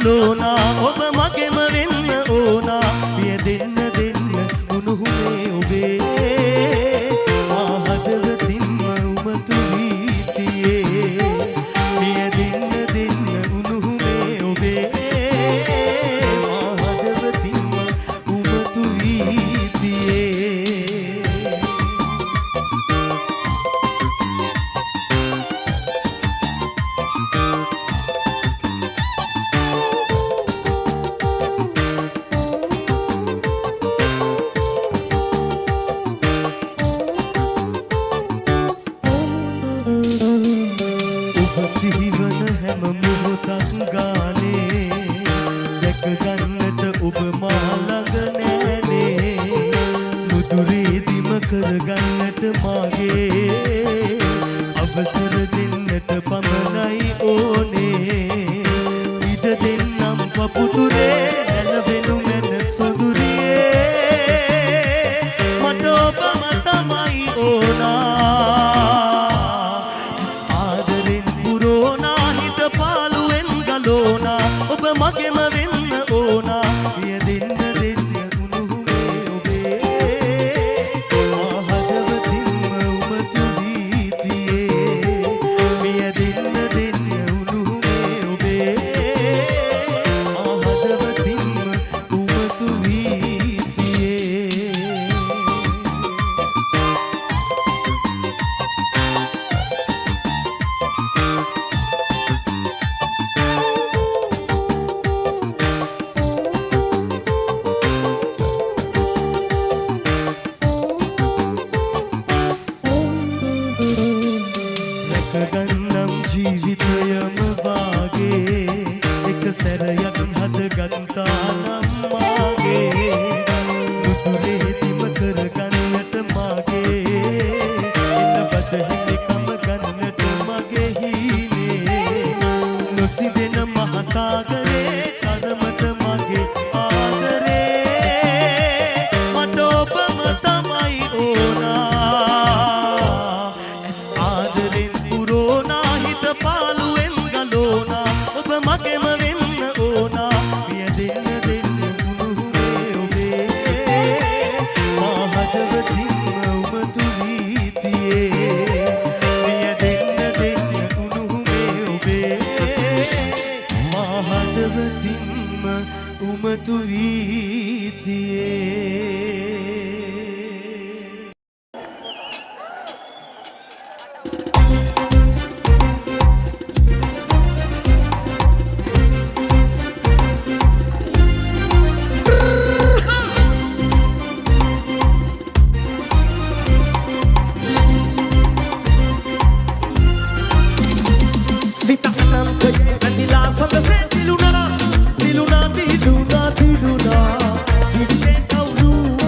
ගලෝනා ඔබ මගෙම වෙන්න ඕනා පිය දෙන්න දෙන්න උණුහුමේ ඔබේ මා හදවතින්ම උමතු වී තියේ පිය දෙන්න දෙන්න උණුහුමේ ඔබේ මා හදවතින්ම උමතු වී තියේ සිහිවන හැම මොහොතක් ගානේ දැක ගන්නට ඔබ මා ළඟ නෑනේ නුදුරේදිම කරගන්නට මාගේ අවසර දෙන්නට පමණයි ඕනේ ඉඩ දෙන්නම් පපුතුරේ නැලවෙනු මැන සොඳුරියේ මට ඔබම තමයි ඕනා ඔබ මගෙම වෙන්න ඕනා පිය දෙන්න දෙන්න උණුහුමේ ඔබේ මා හදවතින්ම උමතු වී තියේ පිය දෙන්න දෙන්න උණුහුමේ ඔබේ මා හදවතින්ම උමතු වී තියේ ගන්නම් ජීවිතයම වාගේ එක සැරයක් හදගත්තා නම් මාගේ නුදුරේදිම කරගන්නට මාගේ එන්න බදහිමිකම ගන්නට මගේ හීනේ නොසිඳෙන මහසාගරේ තරමට මගේ ආදරේ මට ඔබම තමයි ඕනා පාලුවෙන් ගලෝනා ඔබ මගෙම වෙන්න ඕනා පිය දෙන්න දෙන්න උණුහුමේ ඔබේ මා හදවතින්ම උමතු වී තියේ පිය දෙන්න දෙන්න උණුහුමේ ඔබේ මා හදවතින්ම උමතු වී තියේ Diluna, diluna, diluna, diluna, diluna,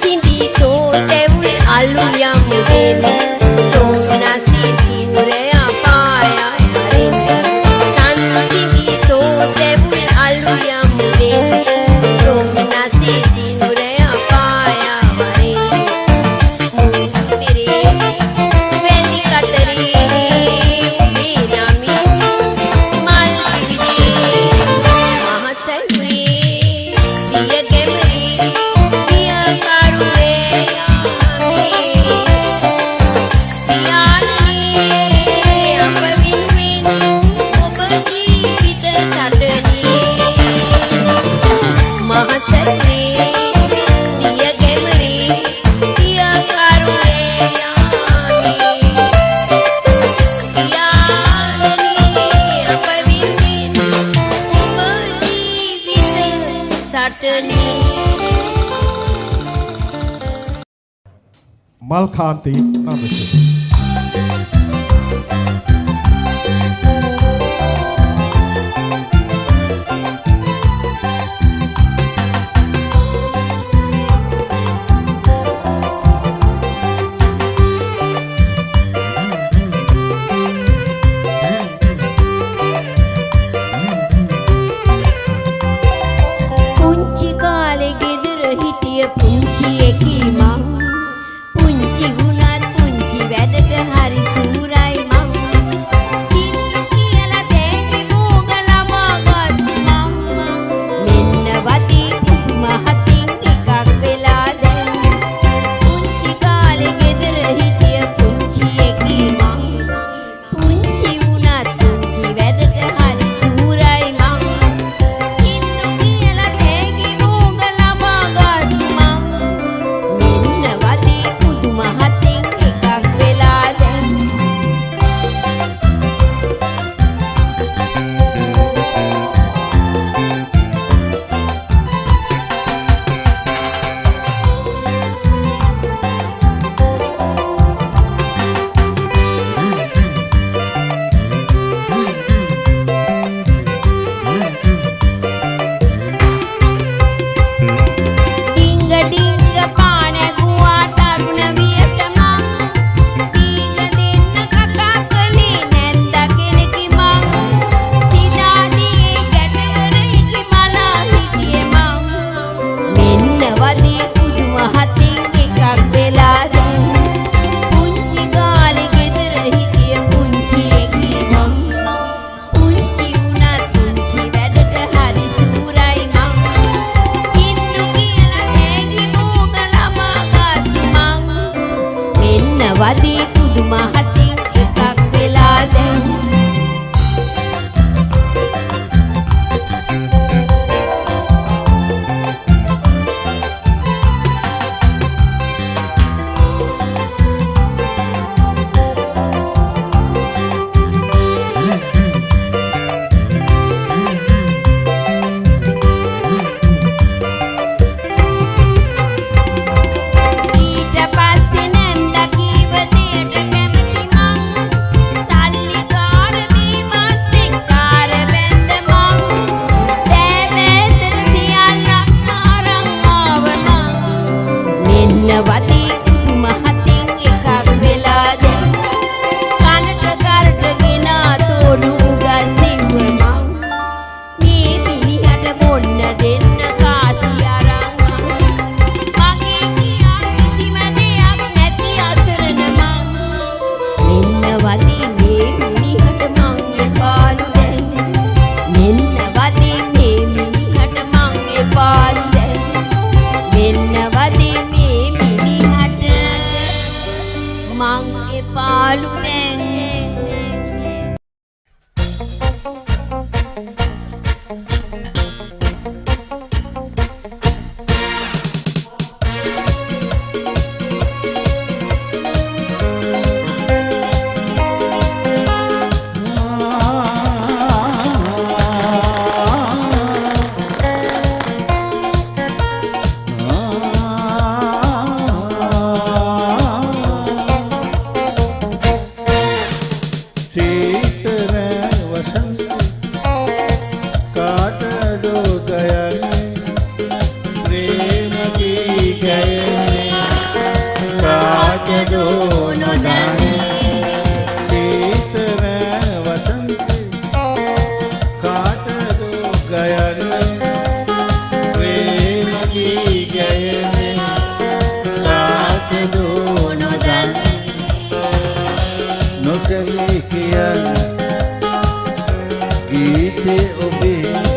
සිඳි සෝතෙව්වේ අලු යමුගෙන සෝනසී සිඳුරය පායයි හරින්න සංසිඳි සෝතෙව්වේ අලු යමුගෙන සෝනසී සිඳුරය පායයි Malkanti Namaste. පුංචි කාලේ ගෙදර හිටිය පුංචි එකී මං පුංචි වුණත් පුංචි වැඩට හරි සූරයි මං සින්දු කියලා තේකි මෝග ළමා ගත්තු මං මෙන්න වටි මහතින් ටිකක් වෙලා දැන් පුංචි කාලේ ගෙදර හිටිය පුංචි එකී මං පුංචි වුණත් පුංචි වැඩට හරි සූරයි මං සින්දු කියලා තේකි මෝග ළමා ගත්තු මං මෙන්න වටි මහතින් ටිකක් වෙලා දැන් ඩිංග ඩිංග පාන ගුවා තරුණ වියට මං ඩිංග දෙන්න කතා කළේ නැන්ද කෙනෙකි මං සිතාදී ගැටවරෙකි මලා හිටියේ මං මෙන්න වදී පුදුමහතින් එකක් වෙලා දැන් පුංචි කාලේ ගෙදර හිටිය පුංචි එකී මං පුංචි වුණත් පුංචි වැඩට හරි සූරයි මං සින්දු කියලා තේකි මෝග ළමා ගත්තු මං මෙන්න වදී පුදුමහතින් එකක් වෙලා දැන් ඊට පස්සේ නැන්ද කීව දෙයට කැමති මං සල්ලිකාර වීමත් එක්කාර බැඳ මං දැවැතට සියල්ලක් අරන් ආව මං මෙන්න වදී පුදුමහතින් එකක් වෙලා දැන් කනට කරට ගෙනා තෝඩු උගස්සිව මං මේ මිනිහට බොන්න දෙන්න කාසි අරන් මගේ කියා කිසිම දෙයක් නැති අසරණ මං මෙන්න වදී මේ මිනිහට මං එපාලු දැන් මෙන්න වදී මේ මිනිහට මං එපාලු දැන් මෙන්න වදී මේ මිනිහට කාටදෝ නොදන්නේ සීතල වසන්තේ කාටදෝ ගයන්නේ ප්‍රේම ගී ගයන්නේ කාටදෝ නොදන්නේ නොකලේ කියන ගීතේ ඔබේ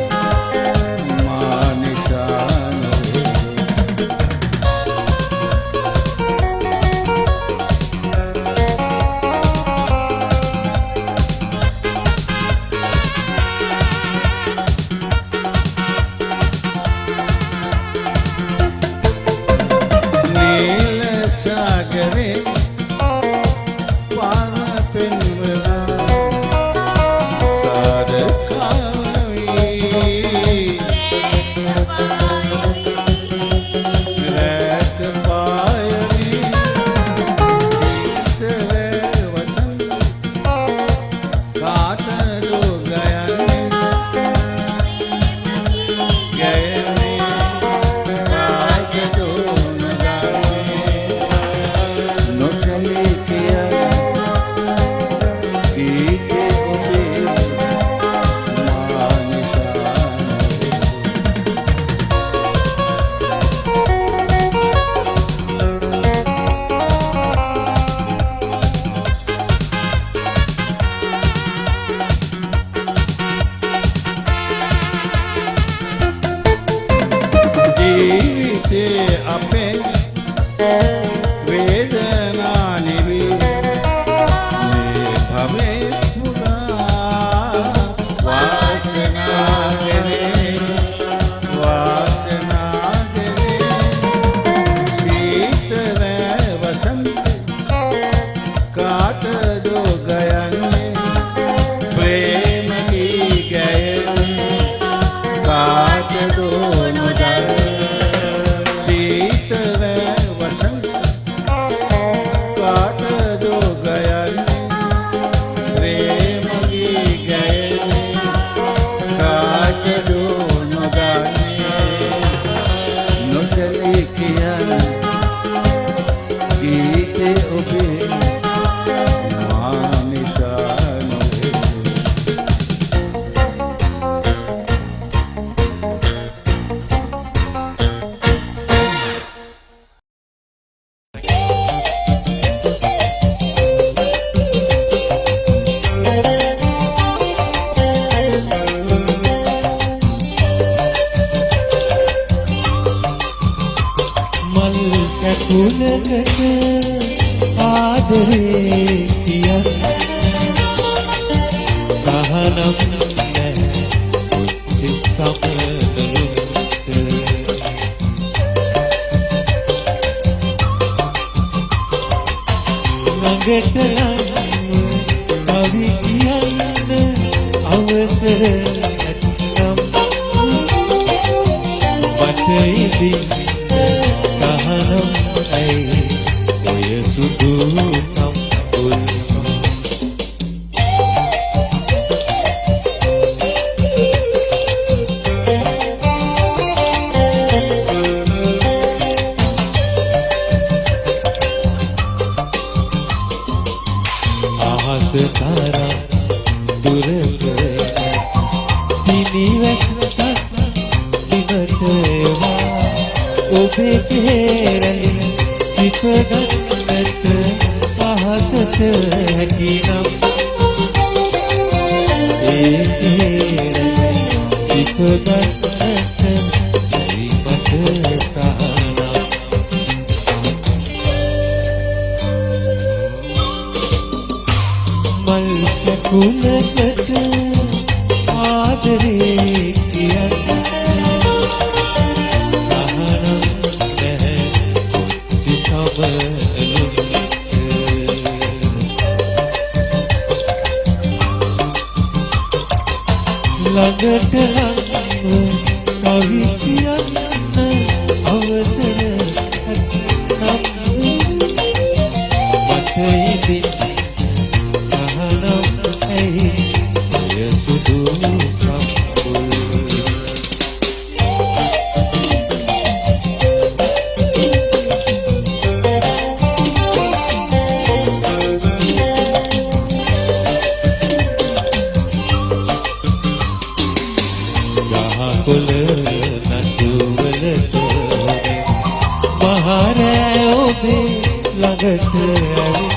ඔබේ ළඟට ඇවිත්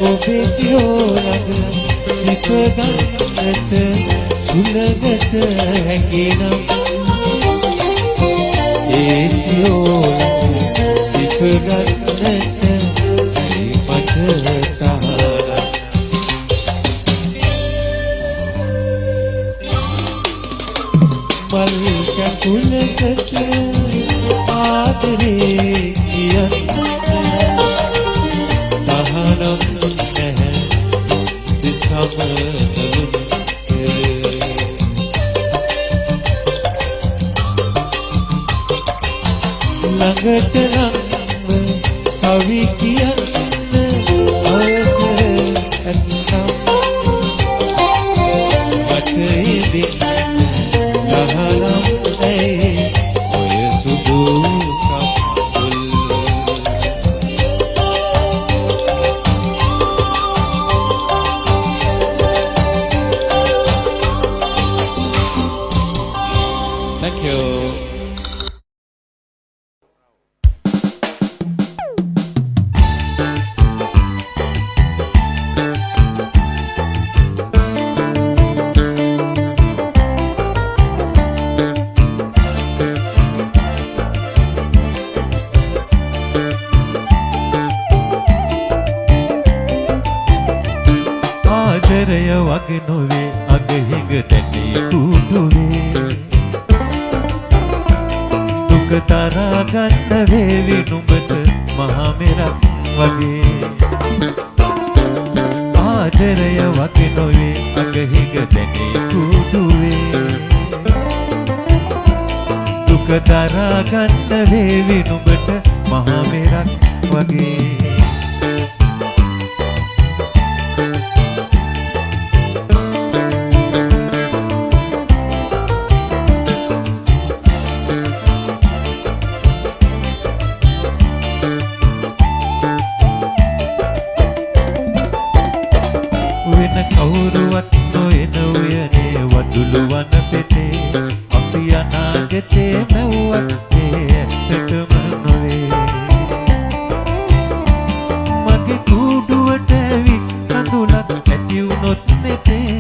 ඔබේ සියෝලඟ සිප ගන්නට සුළඟට හැකිනම් ඒ සියෝලඟ සිප ගන්නට ඇයි මට තහනම් මල් කැකුලකට ආදරේ කියන්න තහනම් නැහැ සිසමනලුන් ළඟට නම් කවි කියන්න අවසර ඇත්නම් මට ඉදින් ගහනම් ඇයි ඔය සුදු කම්බුල් Thank you. ආදරය වගේ නොවේ අගහිඟ දැටි කුඩුවේ දුක තරා ගන්න වේවි නුඹට මහා මෙරක් වගේ ආදරය වගේ නොවේ අගහිඟ දැටි කුඩුවේ දුක තරා ගන්න වේවි නුඹට මහා මෙරක් වගේ කවුරුවත් නොයන උයනේ වදුළු වන පෙතේ අපි අනාගතේ මැව්වත් ඒ ඇත්තටම නොවේ මගේ කුඩුවට ඇවිත් කඳුලක් ඇති වුණොත් නෙතේ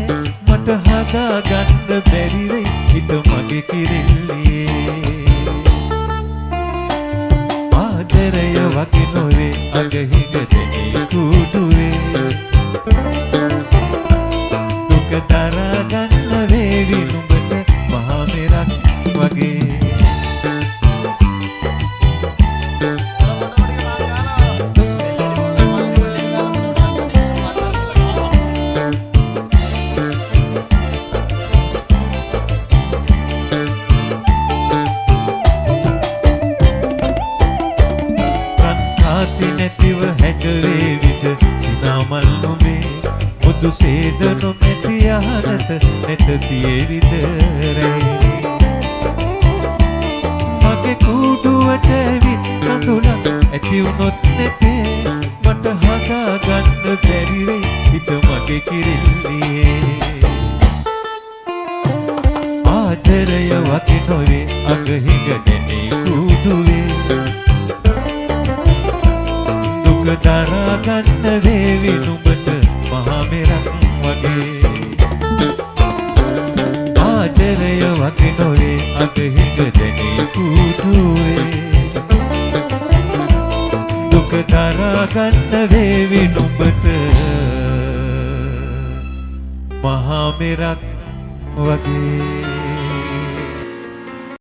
මට හදා ගන්න බැරි වෙයි හිත මගේ කිරිල්ලියේ ආදරය වගේ නොවේ අගහිඟ දෙනී කුඩුවේ තරා ගන්න වේවි නුඹට මහා මෙරක් වගේ රන්කාසි නැතිව හැඩවේවිද සිනාමල් නොවේ මුදු සේද නොමැති යහනත නැත තියේවිද රැයි මගේ කුඩුවට ඇවිත් කඳුලක් ඇති වුණොත් නැතේ මට හදා ගන්න බැරි වෙයි හිත මගේ කිරිල්ලියේ ආදරය වගේ නොවේ අගහිඟ දැනී කුඩුවේ දුක දරා ගන්න වේවි නුඹට මහා මෙරක් වගේ ආදරය වගේ නොවේ අගහිඟ දැනී කුඩුවේ දුක දරා ගන්න වේවි නුඹට මහා මෙරක් වගේ